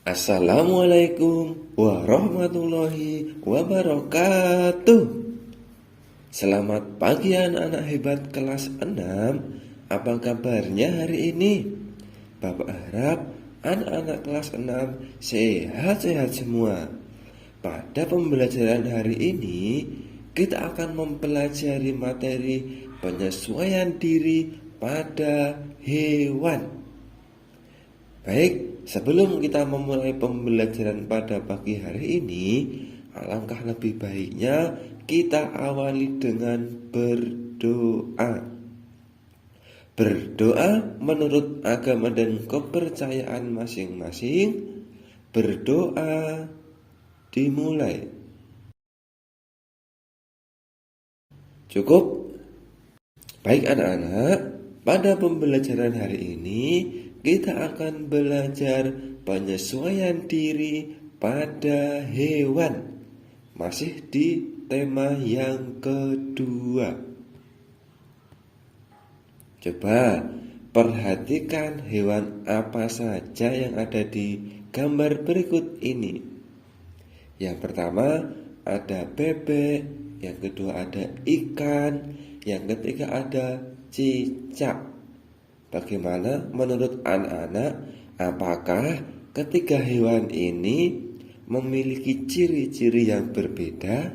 Assalamualaikum warahmatullahi wabarakatuh. Selamat pagi anak-anak hebat kelas 6. Apa kabarnya hari ini? Bapak harap anak-anak kelas 6 sehat-sehat semua. Pada pembelajaran hari ini, kita akan mempelajari materi penyesuaian diri pada hewan. Baik, sebelum kita memulai pembelajaran pada pagi hari ini, alangkah lebih baiknya kita awali dengan berdoa. Berdoa menurut agama dan kepercayaan masing-masing. Berdoa dimulai. Cukup? Baik anak-anak, pada pembelajaran hari ini kita akan belajar penyesuaian diri pada hewan. Masih di tema yang kedua. Coba perhatikan hewan apa saja yang ada di gambar berikut ini. Yang pertama ada bebek, yang kedua ada ikan, yang ketiga ada cicak. Bagaimana menurut anak-anak, apakah ketiga hewan ini memiliki ciri-ciri yang berbeda?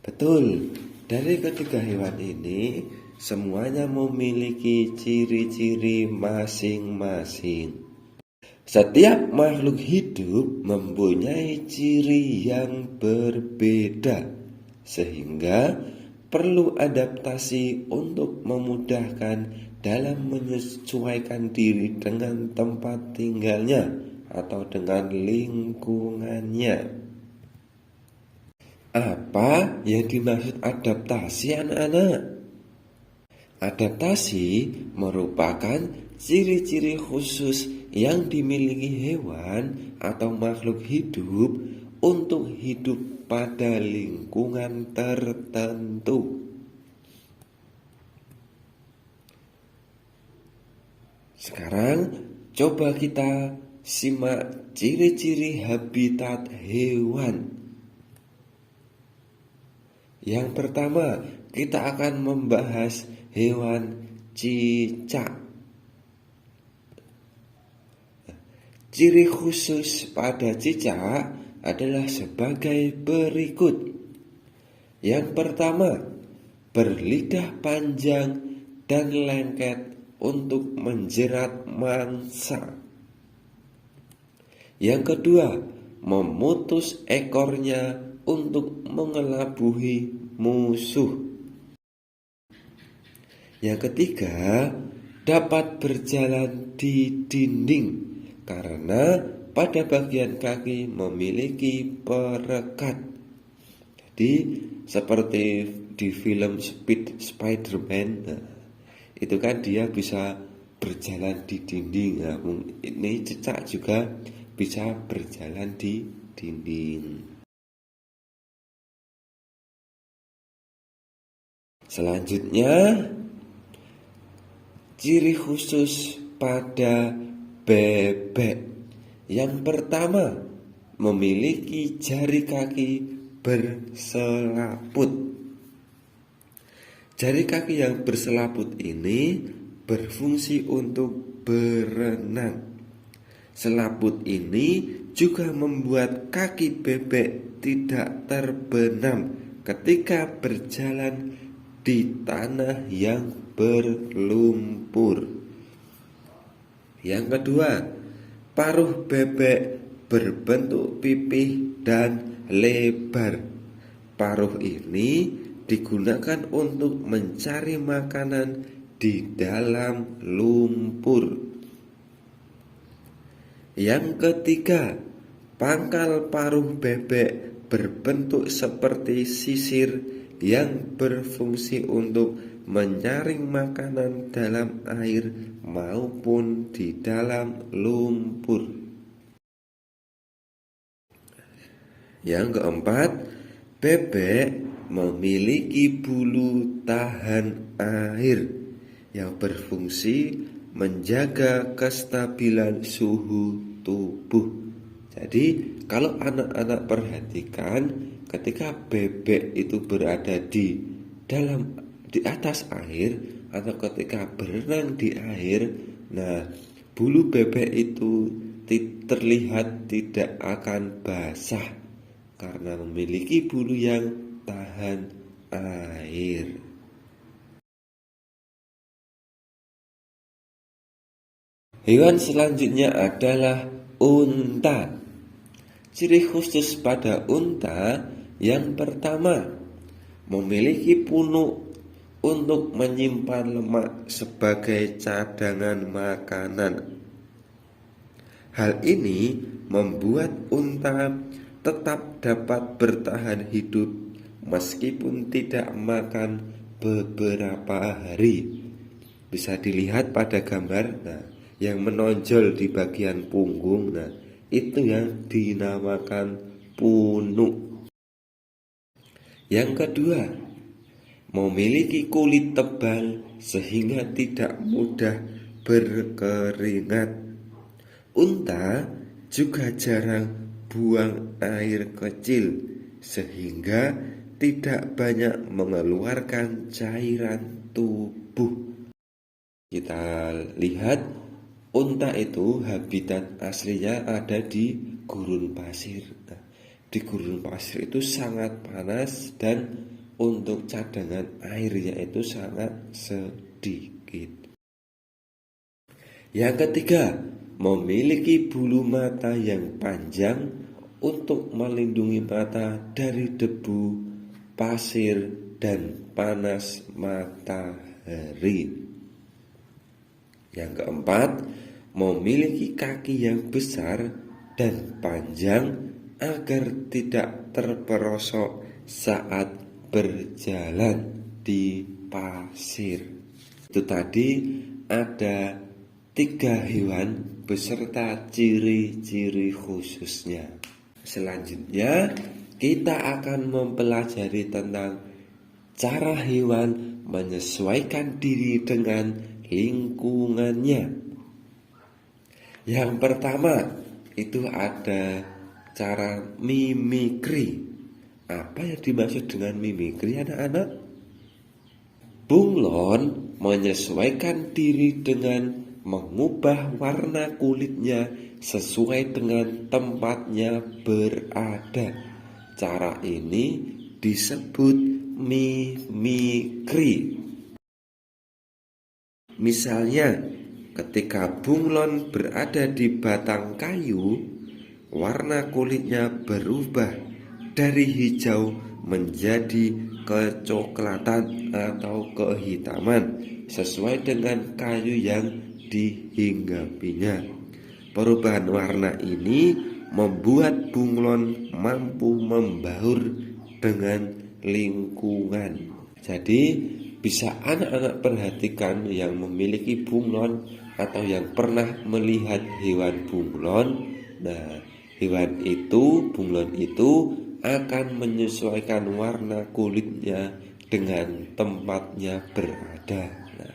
Betul, dari ketiga hewan ini semuanya memiliki ciri-ciri masing-masing. Setiap makhluk hidup mempunyai ciri yang berbeda, sehingga perlu adaptasi untuk memudahkan dalam menyesuaikan diri dengan tempat tinggalnya atau dengan lingkungannya. Apa yang dimaksud adaptasi anak-anak? Adaptasi merupakan ciri-ciri khusus yang dimiliki hewan atau makhluk hidup untuk hidup pada lingkungan tertentu. Sekarang coba kita simak ciri-ciri habitat hewan. Yang pertama, kita akan membahas hewan cicak. Ciri khusus pada cicak adalah sebagai berikut. Yang pertama, berlidah panjang dan lengket untuk menjerat mangsa. Yang kedua, memutus ekornya untuk mengelabuhi musuh. Yang ketiga, dapat berjalan di dinding karena pada bagian kaki memiliki perekat. Jadi seperti di film Spider-Man, itu kan dia bisa berjalan di dinding. Nah, ini cicak juga bisa berjalan di dinding. Selanjutnya, ciri khusus pada bebek. Yang pertama, memiliki jari kaki berselaput. Jari kaki yang berselaput ini berfungsi untuk berenang. Selaput ini juga membuat kaki bebek tidak terbenam ketika berjalan di tanah yang berlumpur. Yang kedua, paruh bebek berbentuk pipih dan lebar. Paruh ini digunakan untuk mencari makanan di dalam lumpur. Yang ketiga, pangkal paruh bebek berbentuk seperti sisir yang berfungsi untuk menyaring makanan dalam air maupun di dalam lumpur. Yang keempat, bebek memiliki bulu tahan air yang berfungsi menjaga kestabilan suhu tubuh. Jadi kalau anak-anak perhatikan, ketika bebek itu berada di atas air atau ketika berenang di air, nah bulu bebek itu terlihat tidak akan basah karena memiliki bulu yang tahan air. Hewan selanjutnya adalah unta. Ciri khusus pada unta yang pertama, memiliki punuk untuk menyimpan lemak sebagai cadangan makanan. Hal ini membuat unta tetap dapat bertahan hidup meskipun tidak makan beberapa hari. Bisa dilihat pada gambar, nah, yang menonjol di bagian punggung, nah itu yang dinamakan punuk. Yang kedua, memiliki kulit tebal sehingga tidak mudah berkeringat. Unta juga jarang buang air kecil sehingga tidak banyak mengeluarkan cairan tubuh. Kita lihat unta itu habitat aslinya ada di gurun pasir. Nah, di gurun pasir itu sangat panas dan untuk cadangan airnya itu sangat sedikit. Yang ketiga, memiliki bulu mata yang panjang untuk melindungi mata dari debu, pasir, dan panas matahari. Yang keempat, memiliki kaki yang besar dan panjang agar tidak terperosok saat berjalan di pasir. Itu tadi ada 3 hewan beserta ciri-ciri khususnya. Selanjutnya kita akan mempelajari tentang cara hewan menyesuaikan diri dengan lingkungannya. Yang pertama itu ada cara mimikri. Apa yang dimaksud dengan mimikri, anak-anak? Bunglon menyesuaikan diri dengan mengubah warna kulitnya sesuai dengan tempatnya berada. Cara ini disebut mimikri. Misalnya, ketika bunglon berada di batang kayu, warna kulitnya berubah dari hijau menjadi kecoklatan atau kehitaman sesuai dengan kayu yang dihinggapinya. Perubahan warna ini membuat bunglon mampu membaur dengan lingkungan. Jadi bisa anak-anak perhatikan yang memiliki bunglon atau yang pernah melihat hewan bunglon. Nah, bunglon itu akan menyesuaikan warna kulitnya dengan tempatnya berada. Nah,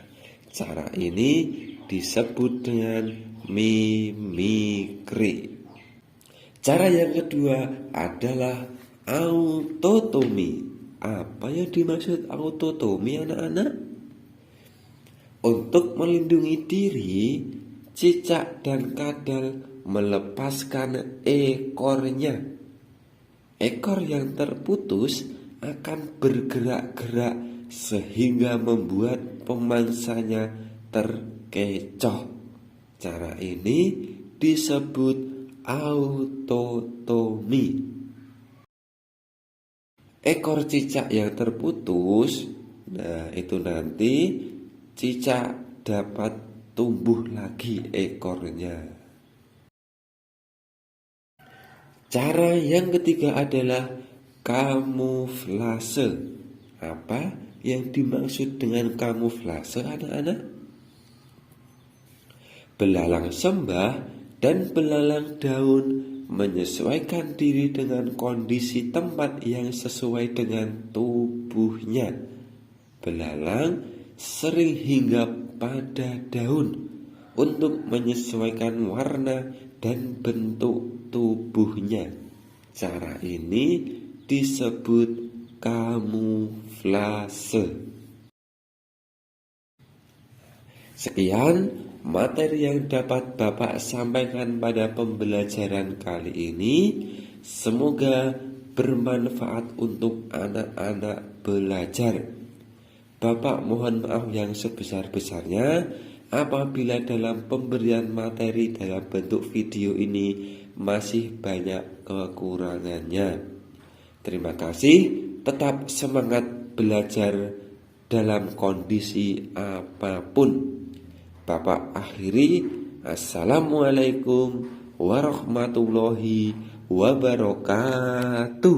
cara ini disebut dengan mimikri. Cara yang kedua adalah autotomi. Apa yang dimaksud autotomi, anak-anak? Untuk melindungi diri, cicak dan kadal melepaskan ekornya. Ekor yang terputus akan bergerak-gerak sehingga membuat pemangsanya terkecoh. Cara ini disebut autotomi. Ekor cicak yang terputus, nah itu nanti cicak dapat tumbuh lagi ekornya. Cara yang ketiga adalah kamuflase. Apa yang dimaksud dengan kamuflase, anak-anak? Belalang sembah dan belalang daun menyesuaikan diri dengan kondisi tempat yang sesuai dengan tubuhnya. Belalang sering hinggap pada daun untuk menyesuaikan warna dan bentuk tubuhnya. Cara ini disebut kamuflase. Sekian materi yang dapat Bapak sampaikan pada pembelajaran kali ini. Semoga bermanfaat untuk anak-anak belajar. Bapak mohon maaf yang sebesar-besarnya apabila dalam pemberian materi dalam bentuk video ini masih banyak kekurangannya. Terima kasih, tetap semangat belajar dalam kondisi apapun. Bapak akhiri, Assalamualaikum warahmatullahi wabarakatuh.